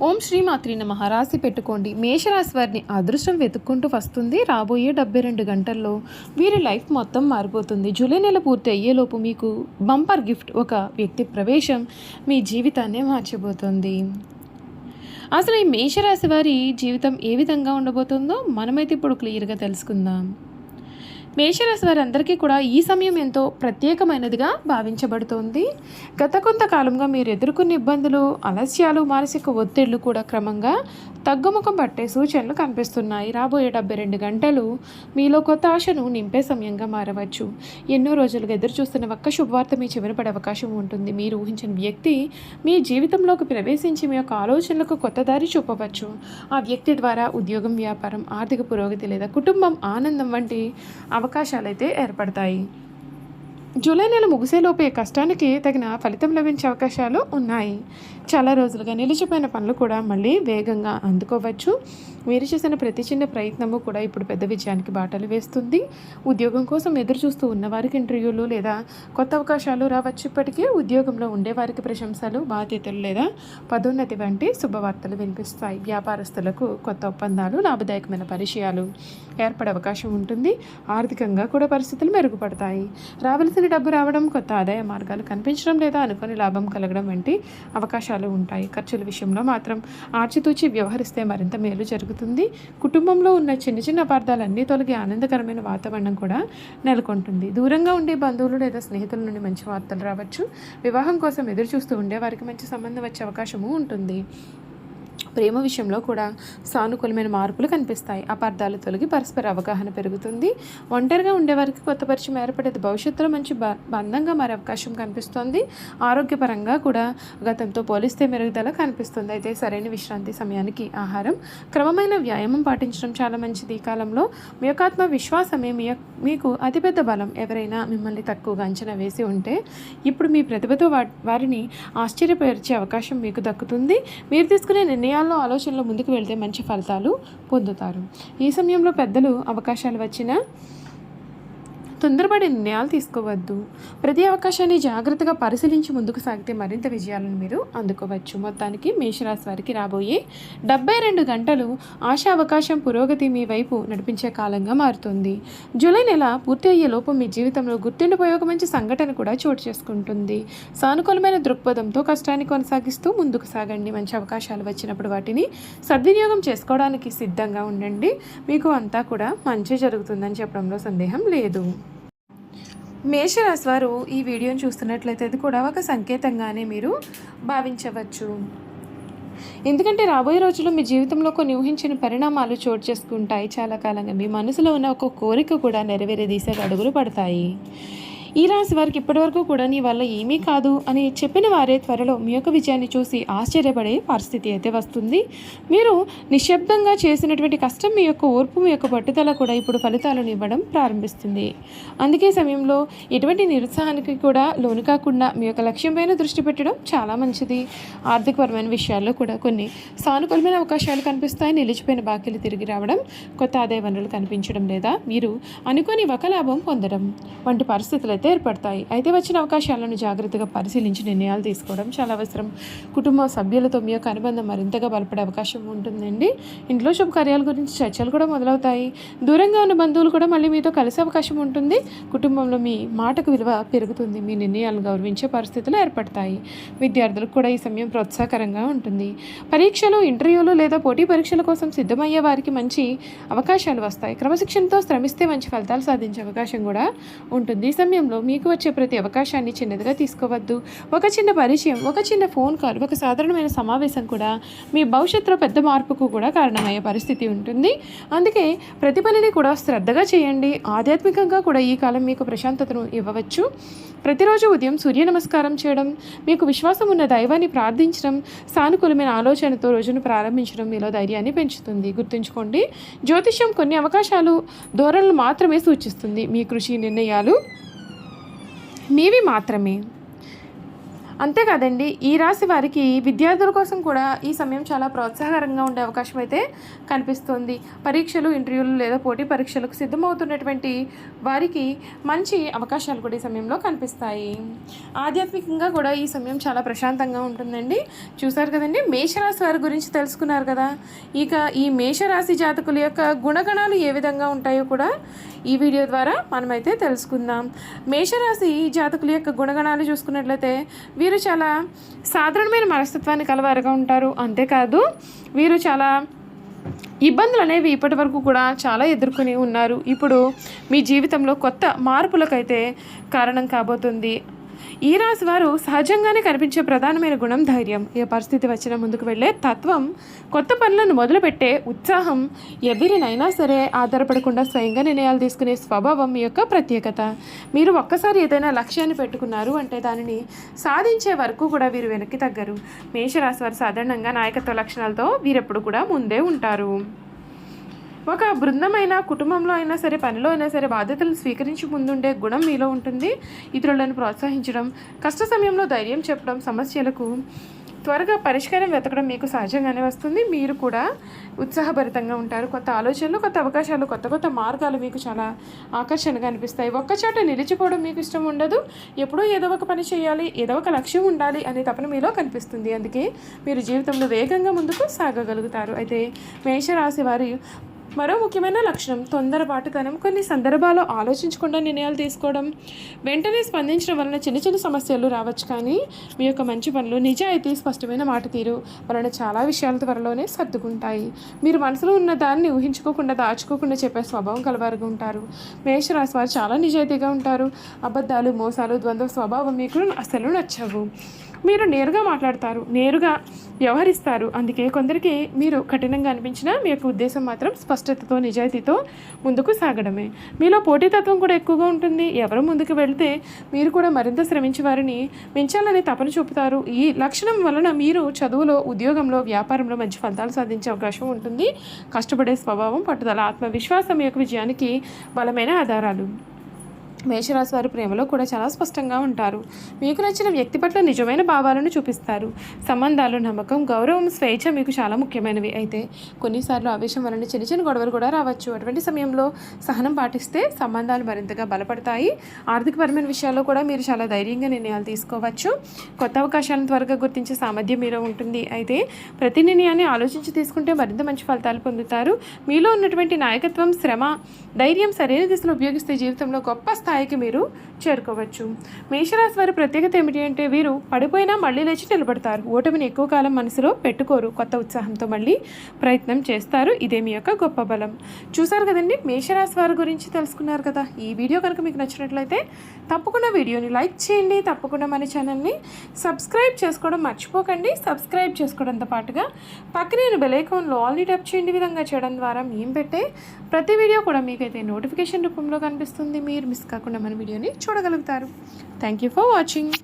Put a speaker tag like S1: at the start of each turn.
S1: ఓం శ్రీ మాత్రి నమః. రాసి పెట్టుకోండి. మేషరాశి వారిని అదృష్టం వెతుక్కుంటూ వస్తుంది. రాబోయే 72 గంటల్లో వీరి లైఫ్ మొత్తం మారిపోతుంది. జూలై నెల పూర్తి అయ్యేలోపు మీకు బంపర్ గిఫ్ట్, ఒక వ్యక్తి ప్రవేశం మీ జీవితాన్నే మార్చబోతుంది. అసలు ఈ మేషరాశి వారి జీవితం ఏ విధంగా ఉండబోతుందో మనమైతే ఇప్పుడు క్లియర్గా తెలుసుకుందాం. మేషరాశి వారందరికీ కూడా ఈ సమయం ఎంతో ప్రత్యేకమైనదిగా భావించబడుతోంది. గత కొంతకాలంగా మీరు ఎదుర్కొన్న ఇబ్బందులు, ఆలస్యాలు, మానసిక ఒత్తిళ్లు కూడా క్రమంగా తగ్గుముఖం పట్టే సూచనలు కనిపిస్తున్నాయి. రాబోయే 72 గంటలు మీలో కొత్త ఆశను నింపే సమయంగా మారవచ్చు. ఎన్నో రోజులుగా ఎదురు చూస్తున్న ఒక్క శుభవార్త మీ చెవిన పడే అవకాశం ఉంటుంది. మీరు ఊహించిన వ్యక్తి మీ జీవితంలోకి ప్రవేశించి మీ యొక్క ఆలోచనలకు కొత్త దారి చూపవచ్చు. ఆ వ్యక్తి ద్వారా ఉద్యోగం, వ్యాపారం, ఆర్థిక పురోగతి లేదా కుటుంబం ఆనందం వంటి అవకాశాలు అయితే ఏర్పడతాయి. జూలై నెల ముగిసేలోపే కష్టానికి తగిన ఫలితం లభించే అవకాశాలు ఉన్నాయి. చాలా రోజులుగా నిలిచిపోయిన పనులు కూడా మళ్ళీ వేగంగా అందుకోవచ్చు. మీరు చేసిన ప్రతి చిన్న ప్రయత్నము కూడా ఇప్పుడు పెద్ద విజయానికి బాటలు వేస్తుంది. ఉద్యోగం కోసం ఎదురు చూస్తూ ఉన్నవారికి ఇంటర్వ్యూలు లేదా కొత్త అవకాశాలు రావచ్చు. ఇప్పటికీ ఉద్యోగంలో ఉండేవారికి ప్రశంసలు, బాధ్యతలు లేదా పదోన్నతి వంటి శుభవార్తలు వినిపిస్తాయి. వ్యాపారస్తులకు కొత్త ఒప్పందాలు, లాభదాయకమైన పరిచయాలు ఏర్పడే అవకాశం ఉంటుంది. ఆర్థికంగా కూడా పరిస్థితులు మెరుగుపడతాయి. రావలసిన డబ్బు రావడం, కొత్త ఆదాయ మార్గాలు కనిపించడం లేదా అనుకోని లాభం కలగడం వంటి అవకాశాలు ఉంటాయి. ఖర్చుల విషయంలో మాత్రం ఆచితూచి వ్యవహరిస్తే మరింత మేలు జరుగుతుంది. కుటుంబంలో ఉన్న చిన్న చిన్న అపార్థాలన్నీ తొలగి ఆనందకరమైన వాతావరణం కూడా నెలకొంటుంది. దూరంగా ఉండే బంధువులు లేదా స్నేహితుల నుండి మంచి వార్తలు రావచ్చు. వివాహం కోసం ఎదురు చూస్తూ ఉండే వారికి మంచి సంబంధం వచ్చే అవకాశము ఉంటుంది. ప్రేమ విషయంలో కూడా సానుకూలమైన మార్పులు కనిపిస్తాయి. అపార్థాలు తొలగి పరస్పర అవగాహన పెరుగుతుంది. ఒంటరిగా ఉండేవారికి కొత్త పరిచయం ఏర్పడేది. భవిష్యత్తులో మంచి బంధంగా మారే అవకాశం కనిపిస్తుంది. ఆరోగ్యపరంగా కూడా గతంతో పోలిస్తే మెరుగుదల కనిపిస్తుంది. అయితే సరైన విశ్రాంతి, సమయానికి ఆహారం, క్రమమైన వ్యాయామం పాటించడం చాలా మంచిది. ఈ కాలంలో మీ యొక్క ఆత్మవిశ్వాసమే మీకు అతిపెద్ద బలం. ఎవరైనా మిమ్మల్ని తక్కువగా అంచనా వేసి ఉంటే ఇప్పుడు మీ ప్రతిభతో వారిని ఆశ్చర్యపరిచే అవకాశం మీకు దక్కుతుంది. మీరు తీసుకునే నిర్ణయాల్లో, ఆలోచనలో ముందుకు వెళ్తే మంచి ఫలితాలు పొందుతారు. ఈ సమయంలో పెద్దలు అవకాశాలు వచ్చినా తొందరపడి నిర్ణయాలు తీసుకోవద్దు. ప్రతి అవకాశాన్ని జాగ్రత్తగా పరిశీలించి ముందుకు సాగితే మరింత విజయాలను మీరు అందుకోవచ్చు. మొత్తానికి మేషరాశి వారికి రాబోయే 72 గంటలు ఆశా, అవకాశం, పురోగతి మీ వైపు నడిపించే కాలంగా మారుతుంది. జూలై నెల పూర్తి అయ్యే లోపు మీ జీవితంలో గుర్తుండిపోయే ఒక మంచి సంఘటన కూడా చోటు చేసుకుంటుంది. సానుకూలమైన దృక్పథంతో కష్టాన్ని కొనసాగిస్తూ ముందుకు సాగండి. మంచి అవకాశాలు వచ్చినప్పుడు వాటిని సద్వినియోగం చేసుకోవడానికి సిద్ధంగా ఉండండి. మీకు అంతా కూడా మంచి జరుగుతుందని చెప్పడంలో సందేహం లేదు. మేషరాశి వారు ఈ వీడియోని చూస్తున్నట్లయితే అది కూడా ఒక సంకేతంగానే మీరు భావించవచ్చు. ఎందుకంటే రాబోయే రోజుల్లో మీ జీవితంలో కొన్ని ఊహించిన పరిణామాలు చోటు చేసుకుంటాయి. చాలా కాలంగా మీ మనసులో ఉన్న ఒక కోరిక కూడా నెరవేరే దిశగా అడుగులు పడతాయి. ఈ రాశి వారికి ఇప్పటివరకు కూడా నీ వల్ల ఏమీ కాదు అని చెప్పిన వారే త్వరలో మీ యొక్క విజయాన్ని చూసి ఆశ్చర్యపడే పరిస్థితి అయితే వస్తుంది. మీరు నిశ్శబ్దంగా చేసినటువంటి కష్టం, మీ యొక్క ఓర్పు, మీ యొక్క పట్టుదల కూడా ఇప్పుడు ఫలితాలను ఇవ్వడం ప్రారంభిస్తుంది. అందుకే సమయంలో ఎటువంటి నిరుత్సాహానికి కూడా లోను కాకుండా మీ యొక్క లక్ష్యం పైన దృష్టి పెట్టడం చాలా మంచిది. ఆర్థికపరమైన విషయాల్లో కూడా కొన్ని సానుకూలమైన అవకాశాలు కనిపిస్తాయి. నిలిచిపోయిన బాకీలు తిరిగి రావడం, కొత్త ఆదాయ వనరులు కనిపించడం లేదా మీరు అనుకోని ఒక లాభం పొందడం వంటి పరిస్థితులు ఏర్పడతాయి. అయితే వచ్చిన అవకాశాలను జాగ్రత్తగా పరిశీలించి నిర్ణయాలు తీసుకోవడం చాలా అవసరం. కుటుంబ సభ్యులతో మీ యొక్క అనుబంధం మరింతగా బలపడే అవకాశం ఉంటుందండి. ఇంట్లో శుభకార్యాల గురించి చర్చలు కూడా మొదలవుతాయి. దూరంగా ఉన్న బంధువులు కూడా మళ్ళీ మీతో కలిసే అవకాశం ఉంటుంది. కుటుంబంలో మీ మాటకు విలువ పెరుగుతుంది. మీ నిర్ణయాలను గౌరవించే పరిస్థితులు ఏర్పడతాయి. విద్యార్థులకు కూడా ఈ సమయం ప్రోత్సాహకరంగా ఉంటుంది. పరీక్షలు, ఇంటర్వ్యూలు లేదా పోటీ పరీక్షల కోసం సిద్ధమయ్యే వారికి మంచి అవకాశాలు వస్తాయి. క్రమశిక్షణతో శ్రమిస్తే మంచి ఫలితాలు సాధించే అవకాశం కూడా ఉంటుంది. ఈ సమయంలో మీకు వచ్చే ప్రతి అవకాశాన్ని చిన్నదిగా తీసుకోవద్దు. ఒక చిన్న పరిచయం, ఒక చిన్న ఫోన్ కాల్, ఒక సాధారణమైన సమావేశం కూడా మీ భవిష్యత్తులో పెద్ద మార్పుకు కూడా కారణమయ్యే పరిస్థితి ఉంటుంది. అందుకే ప్రతి పనిని కూడా శ్రద్ధగా చేయండి. ఆధ్యాత్మికంగా కూడా ఈ కాలం మీకు ప్రశాంతతను ఇవ్వవచ్చు. ప్రతిరోజు ఉదయం సూర్య నమస్కారం చేయడం, మీకు విశ్వాసం ఉన్న దైవాన్ని ప్రార్థించడం, సానుకూలమైన ఆలోచనతో రోజును ప్రారంభించడం మీలో ధైర్యాన్ని పెంచుతుంది. గుర్తుంచుకోండి, జ్యోతిష్యం కొన్ని అవకాశాలు, ధోరణులు మాత్రమే సూచిస్తుంది. మీ కృషి, నిర్ణయాలు మీవి మాత్రమే. అంతేకాదండి, ఈ రాశి వారికి విద్యార్థుల కోసం కూడా ఈ సమయం చాలా ప్రోత్సాహకరంగా ఉండే అవకాశం అయితే కనిపిస్తుంది. పరీక్షలు, ఇంటర్వ్యూలు లేదా పోటీ పరీక్షలకు సిద్ధమవుతున్నటువంటి వారికి మంచి అవకాశాలు కూడా ఈ సమయంలో కనిపిస్తాయి. ఆధ్యాత్మికంగా కూడా ఈ సమయం చాలా ప్రశాంతంగా ఉంటుందండి. చూసారు కదండి, మేషరాశి వారి గురించి తెలుసుకున్నారు కదా. ఇక ఈ మేషరాశి జాతకుల యొక్క గుణగణాలు ఏ విధంగా ఉంటాయో కూడా ఈ వీడియో ద్వారా మనమైతే తెలుసుకుందాం. మేషరాశి జాతకుల యొక్క గుణగణాలు చూసుకున్నట్లయితే వీరు చాలా సాధారణమైన మనస్తత్వాన్ని కలవారుగా ఉంటారు. అంతేకాదు వీరు చాలా ఇబ్బందులు అనేవి ఇప్పటి వరకు కూడా చాలా ఎదుర్కొని ఉన్నారు. ఇప్పుడు మీ జీవితంలో కొత్త మార్పులకైతే కారణం కాబోతుంది. ఈ రాశి వారు సహజంగానే కనిపించే ప్రధానమైన గుణం ధైర్యం. ఏ పరిస్థితి వచ్చినా ముందుకు వెళ్ళే తత్వం, కొత్త పనులను మొదలుపెట్టే ఉత్సాహం, ఎవరినైనా సరే ఆధారపడకుండా స్వయంగా నిర్ణయాలు తీసుకునే స్వభావం మీ యొక్క ప్రత్యేకత. మీరు ఒక్కసారి ఏదైనా లక్ష్యాన్ని పెట్టుకున్నారు అంటే దానిని సాధించే వరకు కూడా వీరు వెనక్కి తగ్గరు. మేషరాశి వారు సాధారణంగా నాయకత్వ లక్షణాలతో వీరెప్పుడు కూడా ముందే ఉంటారు. ఒక బృందమైనా, కుటుంబంలో అయినా సరే, పనిలో అయినా సరే బాధ్యతలను స్వీకరించి ముందుండే గుణం మీలో ఉంటుంది. ఇతరులను ప్రోత్సహించడం, కష్ట సమయంలో ధైర్యం చెప్పడం, సమస్యలకు త్వరగా పరిష్కారం వెతకడం మీకు సహజంగానే వస్తుంది. మీరు కూడా ఉత్సాహభరితంగా ఉంటారు. కొత్త ఆలోచనలు, కొత్త అవకాశాలు, కొత్త మార్గాలు మీకు చాలా ఆకర్షణగా అనిపిస్తాయి. ఒక్కచోట నిలిచిపోవడం మీకు ఇష్టం ఉండదు. ఎప్పుడూ ఏదో ఒక పని చేయాలి, ఏదో ఒక లక్ష్యం ఉండాలి అనే తపన మీలో కనిపిస్తుంది. అందుకే మీరు జీవితంలో వేగంగా ముందుకు సాగగలుగుతారు. అయితే మేషరాశి వారి మరో ముఖ్యమైన లక్షణం తొందరపాటుతనం. కొన్ని సందర్భాల్లో ఆలోచించకుండా నిర్ణయాలు తీసుకోవడం, వెంటనే స్పందించడం వలన చిన్న చిన్న సమస్యలు రావచ్చు. కానీ మీ యొక్క మంచి పనులు, నిజాయితీ, స్పష్టమైన మాట తీరు వలన చాలా విషయాలు త్వరలోనే సర్దుకుంటాయి. మీరు మనసులో ఉన్న దాన్ని ఊహించుకోకుండా, దాచుకోకుండా చెప్పే స్వభావం కలవారుగా ఉంటారు. మేషరాశి వారు చాలా నిజాయితీగా ఉంటారు. అబద్ధాలు, మోసాలు, ద్వంద్వ స్వభావం మీకు అసలు నచ్చవు. మీరు నేరుగా మాట్లాడతారు, నేరుగా వ్యవహరిస్తారు. అందుకే కొందరికి మీరు కఠినంగా అనిపించినా మీ యొక్క ఉద్దేశం మాత్రం స్పష్టతతో, నిజాయితీతో ముందుకు సాగడమే. మీలో పోటీతత్వం కూడా ఎక్కువగా ఉంటుంది. ఎవరు ముందుకు వెళితే మీరు కూడా మరింత శ్రమించి వారిని మించాలని తపన చూపుతారు. ఈ లక్షణం వలన మీరు చదువులో, ఉద్యోగంలో, వ్యాపారంలో మంచి ఫలితాలు సాధించే అవకాశం ఉంటుంది. కష్టపడే స్వభావం, పట్టుదల, ఆత్మవిశ్వాసం యొక్క విజయానికి బలమైన ఆధారాలు. మేషరాశి వారు ప్రేమలో కూడా చాలా స్పష్టంగా ఉంటారు. మీకు నచ్చిన వ్యక్తి పట్ల నిజమైన భావాలను చూపిస్తారు. సంబంధాలు, నమ్మకం, గౌరవం, స్వేచ్ఛ మీకు చాలా ముఖ్యమైనవి. అయితే కొన్నిసార్లు ఆవేశం వలన చిన్న చిన్న గొడవలు కూడా రావచ్చు. అటువంటి సమయంలో సహనం పాటిస్తే సంబంధాలు మరింతగా బలపడతాయి. ఆర్థికపరమైన విషయాల్లో కూడా మీరు చాలా ధైర్యంగా నిర్ణయాలు తీసుకోవచ్చు. కొత్త అవకాశాలను త్వరగా గుర్తించే సామర్థ్యం మీలో ఉంటుంది. అయితే ప్రతి నిర్ణయాన్ని ఆలోచించి తీసుకుంటే మరింత మంచి ఫలితాలు పొందుతారు. మీలో ఉన్నటువంటి నాయకత్వం, శ్రమ, ధైర్యం సరైన దిశలో ఉపయోగిస్తే జీవితంలో గొప్ప స్థాయికి మీరు చేరుకోవచ్చు. మేషరాశి వారి ప్రత్యేకత ఏమిటి అంటే వీరు పడిపోయినా మళ్ళీ లేచి నిలబడతారు. ఓటమిని ఎక్కువ కాలం మనసులో పెట్టుకోరు. కొత్త ఉత్సాహంతో మళ్ళీ ప్రయత్నం చేస్తారు. ఇదే మీ యొక్క గొప్ప బలం. చూసారు కదండి, మేషరాశి వారి గురించి తెలుసుకున్నారు కదా. ఈ వీడియో కనుక మీకు నచ్చినట్లయితే తప్పకుండా వీడియోని లైక్ చేయండి. తప్పకుండా మన ఛానల్ని సబ్స్క్రైబ్ చేసుకోవడం మర్చిపోకండి. సబ్స్క్రైబ్ చేసుకోవడంతో పాటుగా పక్కనే బెల్ ఐకాన్లో ఆల్ని ట్యాప్ చేయండి. విధంగా చేయడం ద్వారా మేము పెట్టే ప్రతి వీడియో కూడా మీకైతే నోటిఫికేషన్ రూపంలో కనిపిస్తుంది. మీరు మిస్ కాకుండా మన వీడియోని చూడగలుగుతారు. Thank you for watching.